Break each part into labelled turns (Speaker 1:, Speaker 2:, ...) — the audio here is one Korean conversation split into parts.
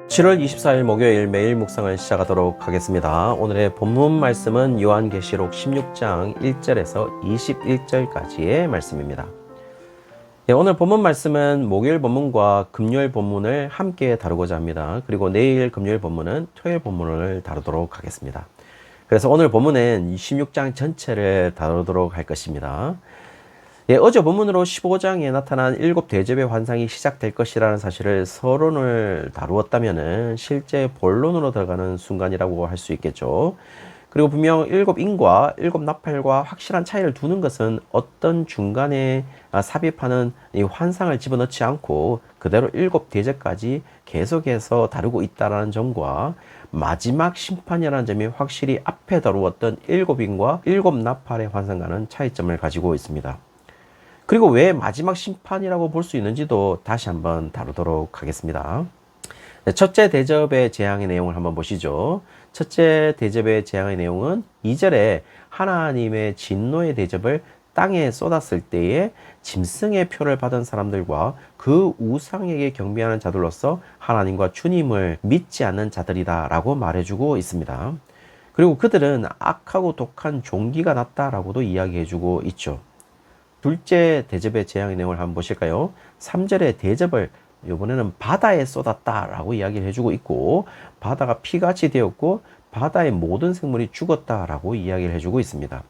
Speaker 1: 7월 24일 목요일 매일 묵상을 시작하도록 하겠습니다. 오늘의 본문 말씀은 요한계시록 16장 1절에서 21절까지의 말씀입니다. 오늘 본문 말씀은 목요일 본문과 금요일 본문을 함께 다루고자 합니다. 그리고 내일 금요일 본문은 토요일 본문을 다루도록 하겠습니다. 그래서 오늘 본문은 16장 전체를 다루도록 할 것입니다. 어제 본문으로 15장에 나타난 7대접의 환상이 시작될 것이라는 사실을 서론을 다루었다면 실제 본론으로 들어가는 순간이라고 할 수 있겠죠. 그리고 분명 7인과 7나팔과 확실한 차이를 두는 것은 어떤 중간에 삽입하는 이 환상을 집어넣지 않고 그대로 7대접까지 계속해서 다루고 있다는 점과 마지막 심판이라는 점이 확실히 앞에 다루었던 7인과 7나팔의 환상과는 차이점을 가지고 있습니다. 그리고 왜 마지막 심판이라고 볼 수 있는지도 다시 한번 다루도록 하겠습니다. 첫째 대접의 재앙의 내용을 한번 보시죠. 첫째 대접의 재앙의 내용은 2절에 하나님의 진노의 대접을 땅에 쏟았을 때에 짐승의 표를 받은 사람들과 그 우상에게 경배하는 자들로서 하나님과 주님을 믿지 않는 자들이다 라고 말해주고 있습니다. 그리고 그들은 악하고 독한 종기가 났다라고도 이야기해주고 있죠. 둘째 대접의 재앙의 내용을 한번 보실까요? 3절의 대접을 이번에는 바다에 쏟았다라고 이야기를 해주고 있고 바다가 피같이 되었고 바다의 모든 생물이 죽었다라고 이야기를 해주고 있습니다.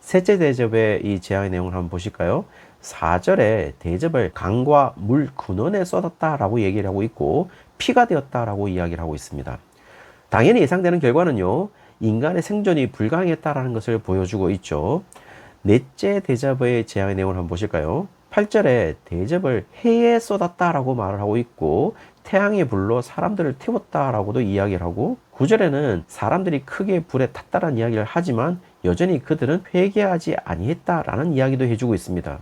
Speaker 1: 셋째 대접의 이 재앙의 내용을 한번 보실까요? 4절에 대접을 강과 물 근원에 쏟았다라고 얘기를 하고 있고 피가 되었다라고 이야기를 하고 있습니다. 당연히 예상되는 결과는요, 인간의 생존이 불가능했다라는 것을 보여주고 있죠. 넷째 대접의 재앙의 내용을 한번 보실까요? 8절에 대접을 해에 쏟았다라고 말을 하고 있고 태양의 불로 사람들을 태웠다라고도 이야기를 하고 9절에는 사람들이 크게 불에 탔다라는 이야기를 하지만 여전히 그들은 회개하지 아니했다라는 이야기도 해주고 있습니다.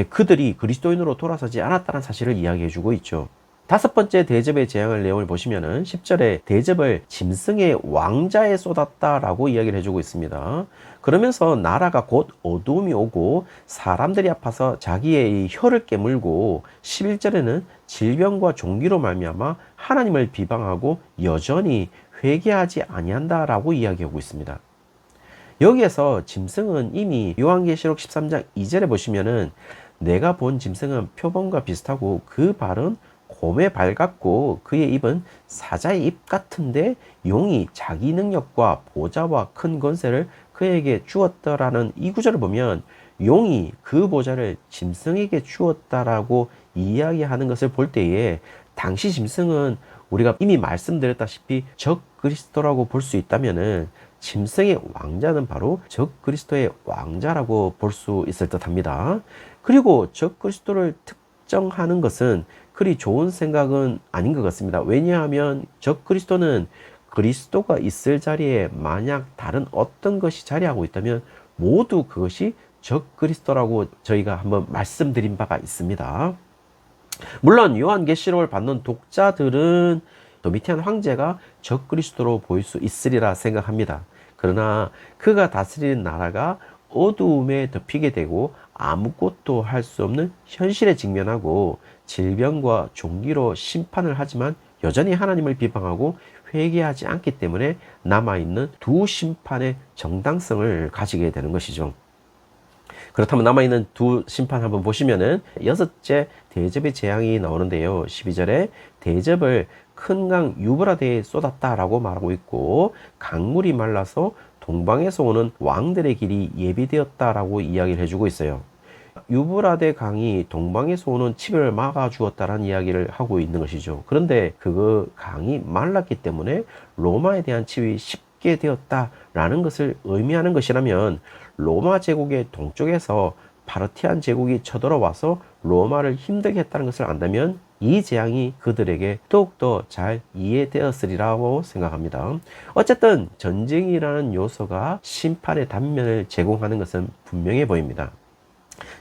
Speaker 1: 그들이 그리스도인으로 돌아서지 않았다는 사실을 이야기해주고 있죠. 다섯 번째 대접의 재앙의 내용을 보시면은 10절에 대접을 짐승의 왕자에 쏟았다라고 이야기를 해주고 있습니다. 그러면서 나라가 곧 어두움이 오고 사람들이 아파서 자기의 이 혀를 깨물고 11절에는 질병과 종기로 말미암아 하나님을 비방하고 여전히 회개하지 아니한다라고 이야기하고 있습니다. 여기에서 짐승은 이미 요한계시록 13장 2절에 보시면은 내가 본 짐승은 표범과 비슷하고 그 발은 곰의 발 같고 그의 입은 사자의 입 같은데 용이 자기 능력과 보좌와 큰 권세를 그에게 주었더라는 이 구절을 보면 용이 그 보좌를 짐승에게 주었다라고 이야기하는 것을 볼 때에 당시 짐승은 우리가 이미 말씀드렸다시피 적 그리스도라고 볼 수 있다면은 짐승의 왕자는 바로 적 그리스도의 왕자라고 볼 수 있을 듯 합니다. 그리고 적 그리스도를 특정하는 것은 그리 좋은 생각은 아닌 것 같습니다. 왜냐하면 적 그리스도는 그리스도가 있을 자리에 만약 다른 어떤 것이 자리하고 있다면 모두 그것이 적 그리스도라고 저희가 한번 말씀드린 바가 있습니다. 물론 요한계시록을 받는 독자들은 도미티안 황제가 적 그리스도로 보일 수 있으리라 생각합니다. 그러나 그가 다스리는 나라가 어두움에 덮이게 되고 아무것도 할 수 없는 현실에 직면하고 질병과 종기로 심판을 하지만 여전히 하나님을 비방하고 회개하지 않기 때문에 남아있는 두 심판의 정당성을 가지게 되는 것이죠. 그렇다면 남아있는 두 심판 한번 보시면은 여섯째 대접의 재앙이 나오는데요. 12절에 대접을 큰 강 유브라데에 쏟았다라고 말하고 있고 강물이 말라서 동방에서 오는 왕들의 길이 예비되었다라고 이야기를 해주고 있어요. 유브라데 강이 동방에서 오는 치료를 막아주었다라는 이야기를 하고 있는 것이죠. 그런데 그 강이 말랐기 때문에 로마에 대한 치유이 쉽게 되었다라는 것을 의미하는 것이라면 로마 제국의 동쪽에서 파르티안 제국이 쳐들어와서 로마를 힘들게 했다는 것을 안다면 이 재앙이 그들에게 더욱더 잘 이해되었으리라고 생각합니다. 어쨌든 전쟁이라는 요소가 심판의 단면을 제공하는 것은 분명해 보입니다.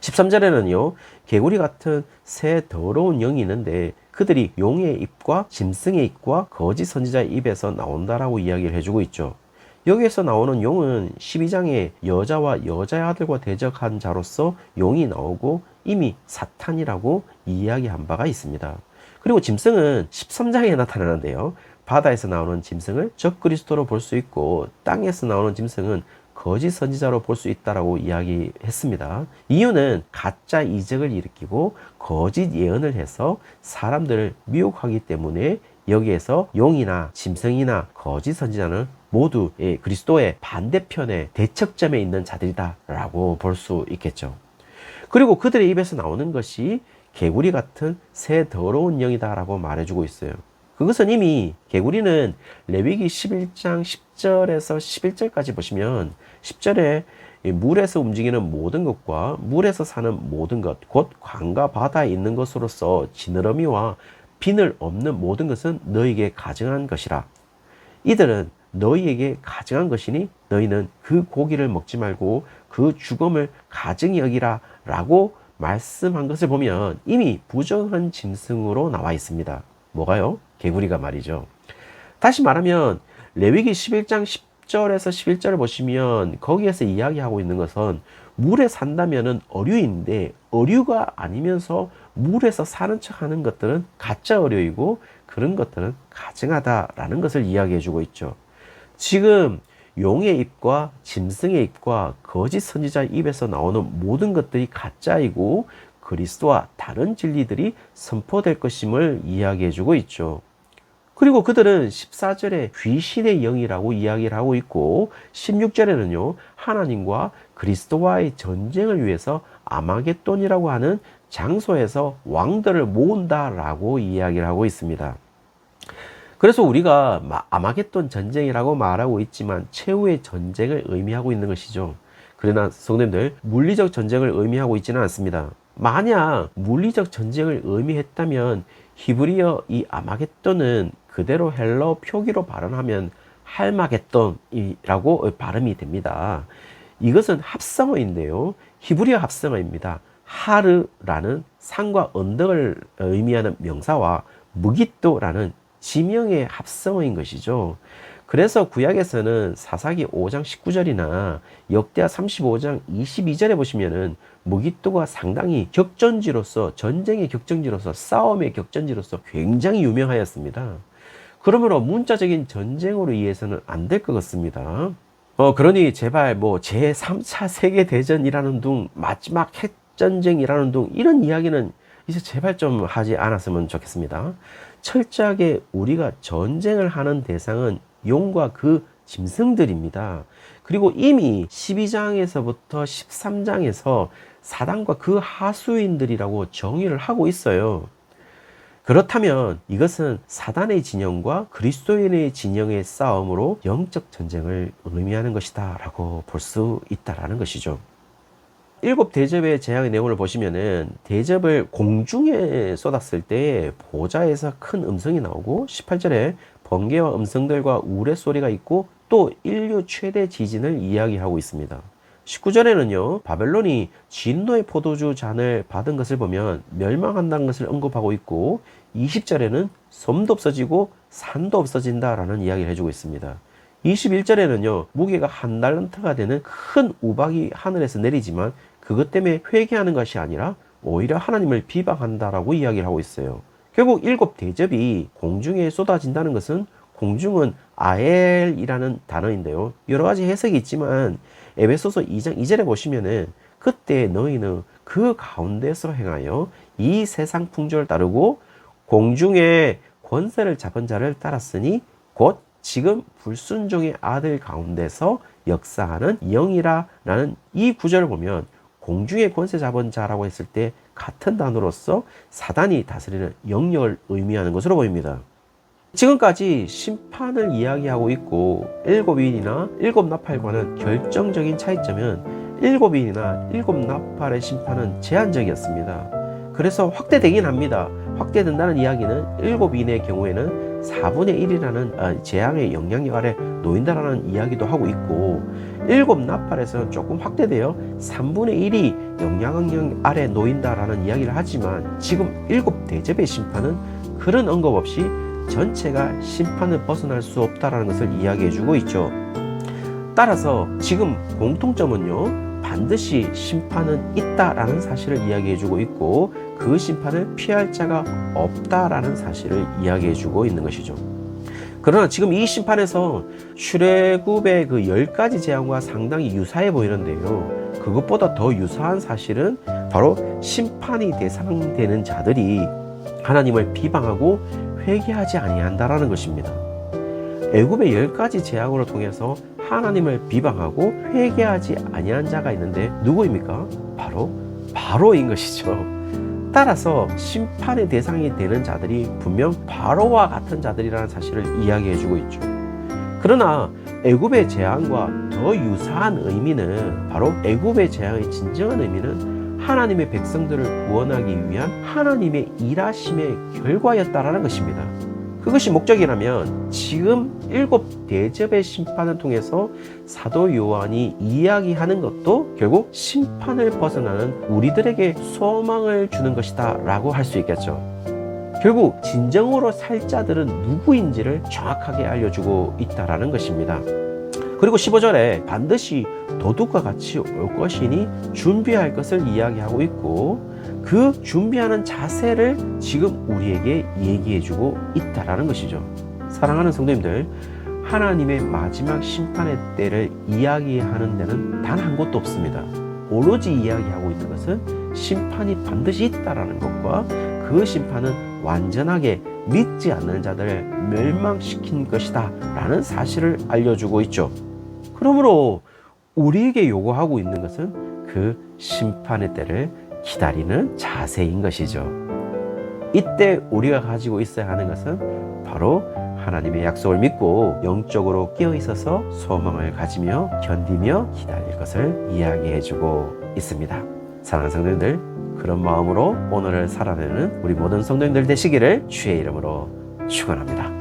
Speaker 1: 13절에는요, 개구리 같은 새 더러운 영이 있는데 그들이 용의 입과 짐승의 입과 거짓 선지자의 입에서 나온다라고 이야기를 해주고 있죠. 여기에서 나오는 용은 12장에 여자와 여자의 아들과 대적한 자로서 용이 나오고 이미 사탄이라고 이야기한 바가 있습니다. 그리고 짐승은 13장에 나타나는데요. 바다에서 나오는 짐승을 적그리스도로 볼 수 있고 땅에서 나오는 짐승은 거짓 선지자로 볼 수 있다라고 이야기했습니다. 이유는 가짜 이적을 일으키고 거짓 예언을 해서 사람들을 미혹하기 때문에 여기에서 용이나 짐승이나 거짓 선지자는 모두 그리스도의 반대편에 대척점에 있는 자들이다라고 볼 수 있겠죠. 그리고 그들의 입에서 나오는 것이 개구리 같은 새 더러운 영이다라고 말해주고 있어요. 그것은 이미 개구리는 레위기 11장 10절에서 11절까지 보시면 10절에 물에서 움직이는 모든 것과 물에서 사는 모든 것, 곧 강과 바다에 있는 것으로서 지느러미와 비늘 없는 모든 것은 너희에게 가증한 것이라. 이들은 너희에게 가증한 것이니 너희는 그 고기를 먹지 말고 그 죽음을 가증히 여기라 라고 말씀한 것을 보면 이미 부정한 짐승으로 나와 있습니다. 뭐가요? 개구리가 말이죠. 다시 말하면 레위기 11장 10절에서 11절을 보시면 거기에서 이야기하고 있는 것은 물에 산다면은 어류인데 어류가 아니면서 물에서 사는 척 하는 것들은 가짜 어류이고 그런 것들은 가증하다라는 것을 이야기해 주고 있죠. 지금 용의 입과 짐승의 입과 거짓 선지자 입에서 나오는 모든 것들이 가짜이고 그리스도와 다른 진리들이 선포될 것임을 이야기해 주고 있죠. 그리고 그들은 14절에 귀신의 영이라고 이야기를 하고 있고 16절에는요 하나님과 그리스도와의 전쟁을 위해서 아마겟돈이라고 하는 장소에서 왕들을 모은다라고 이야기를 하고 있습니다. 그래서 우리가 아마겟돈 전쟁이라고 말하고 있지만 최후의 전쟁을 의미하고 있는 것이죠. 그러나 성도님들, 물리적 전쟁을 의미하고 있지는 않습니다. 만약 물리적 전쟁을 의미했다면 히브리어 이 아마겟돈은 그대로 헬러 표기로 발음하면 할마겟돈이라고 발음이 됩니다. 이것은 합성어인데요. 히브리어 합성어입니다. 하르라는 산과 언덕을 의미하는 명사와 무깃도라는 지명의 합성어인 것이죠. 그래서 구약에서는 사사기 5장 19절이나 역대하 35장 22절에 보시면은 무깃도가 상당히 격전지로서 전쟁의 격전지로서 싸움의 격전지로서 굉장히 유명하였습니다. 그러므로 문자적인 전쟁으로 이해해서는 안 될 것 같습니다. 그러니 제발 제3차 세계대전이라는 둥 마지막 핵전쟁이라는 둥 이런 이야기는 이제 제발 좀 하지 않았으면 좋겠습니다. 철저하게 우리가 전쟁을 하는 대상은 용과 그 짐승들입니다. 그리고 이미 12장에서부터 13장에서 사단과 그 하수인들이라고 정의를 하고 있어요. 그렇다면 이것은 사단의 진영과 그리스도인의 진영의 싸움으로 영적 전쟁을 의미하는 것이다 라고 볼 수 있다라는 것이죠. 7 대접의 재앙의 내용을 보시면은 대접을 공중에 쏟았을 때 보좌에서 큰 음성이 나오고 18절에 번개와 음성들과 우레소리가 있고 또 인류 최대 지진을 이야기하고 있습니다. 19절에는요 바벨론이 진노의 포도주 잔을 받은 것을 보면 멸망한다는 것을 언급하고 있고 20절에는 섬도 없어지고 산도 없어진다라는 이야기를 해주고 있습니다. 21절에는요 무게가 1달란트가 되는 큰 우박이 하늘에서 내리지만 그것 때문에 회개하는 것이 아니라 오히려 하나님을 비방한다라고 이야기를 하고 있어요. 결국 7 대접이 공중에 쏟아진다는 것은 공중은 아엘이라는 단어인데요. 여러 가지 해석이 있지만 에베소서 2장 2절에 보시면은 그때 너희는 그 가운데서 행하여 이 세상 풍조를 따르고 공중에 권세를 잡은 자를 따랐으니 곧 지금 불순종의 아들 가운데서 역사하는 영이라 라는 이 구절을 보면 공중의 권세 잡은 자라고 했을 때 같은 단어로서 사단이 다스리는 영역을 의미하는 것으로 보입니다. 지금까지 심판을 이야기하고 있고 7인이나 7나팔과는 결정적인 차이점은 7인이나 7나팔의 심판은 제한적이었습니다. 그래서 확대되긴 합니다. 확대된다는 이야기는 7인의 경우에는 4분의 1이라는 재앙의 영향력 아래 놓인다라는 이야기도 하고 있고 7나팔에서는 조금 확대되어 3분의 1이 영향력 아래 놓인다라는 이야기를 하지만 지금 7 대접의 심판은 그런 언급 없이 전체가 심판을 벗어날 수 없다라는 것을 이야기해 주고 있죠. 따라서 지금 공통점은요 반드시 심판은 있다라는 사실을 이야기해주고 있고 그 심판을 피할 자가 없다라는 사실을 이야기해주고 있는 것이죠. 그러나 지금 이 심판에서 출애굽의 그 10가지 재앙과 상당히 유사해 보이는데요. 그것보다 더 유사한 사실은 바로 심판이 대상되는 자들이 하나님을 비방하고 회개하지 아니한다라는 것입니다. 애굽의 10가지 재앙으로 통해서 하나님을 비방하고 회개하지 아니한 자가 있는데 누구입니까? 바로 바로인 것이죠. 따라서 심판의 대상이 되는 자들이 분명 바로와 같은 자들이라는 사실을 이야기해주고 있죠. 그러나 애굽의 재앙과 더 유사한 의미는 바로 애굽의 재앙의 진정한 의미는 하나님의 백성들을 구원하기 위한 하나님의 일하심의 결과였다라는 것입니다. 그것이 목적이라면 지금 7대접의 심판을 통해서 사도 요한이 이야기하는 것도 결국 심판을 벗어나는 우리들에게 소망을 주는 것이다 라고 할 수 있겠죠. 결국 진정으로 살 자들은 누구인지를 정확하게 알려주고 있다라는 것입니다. 그리고 15절에 반드시 도둑과 같이 올 것이니 준비할 것을 이야기하고 있고 그 준비하는 자세를 지금 우리에게 얘기해주고 있다라는 것이죠. 사랑하는 성도님들, 하나님의 마지막 심판의 때를 이야기하는 데는 단 한 곳도 없습니다. 오로지 이야기하고 있는 것은 심판이 반드시 있다라는 것과 그 심판은 완전하게 믿지 않는 자들을 멸망시킨 것이다 라는 사실을 알려주고 있죠. 그러므로 우리에게 요구하고 있는 것은 그 심판의 때를 기다리는 자세인 것이죠. 이때 우리가 가지고 있어야 하는 것은 바로 하나님의 약속을 믿고 영적으로 깨어 있어서 소망을 가지며 견디며 기다릴 것을 이야기해주고 있습니다. 사랑하는 성도님들, 그런 마음으로 오늘을 살아내는 우리 모든 성도님들 되시기를 주의 이름으로 축원합니다.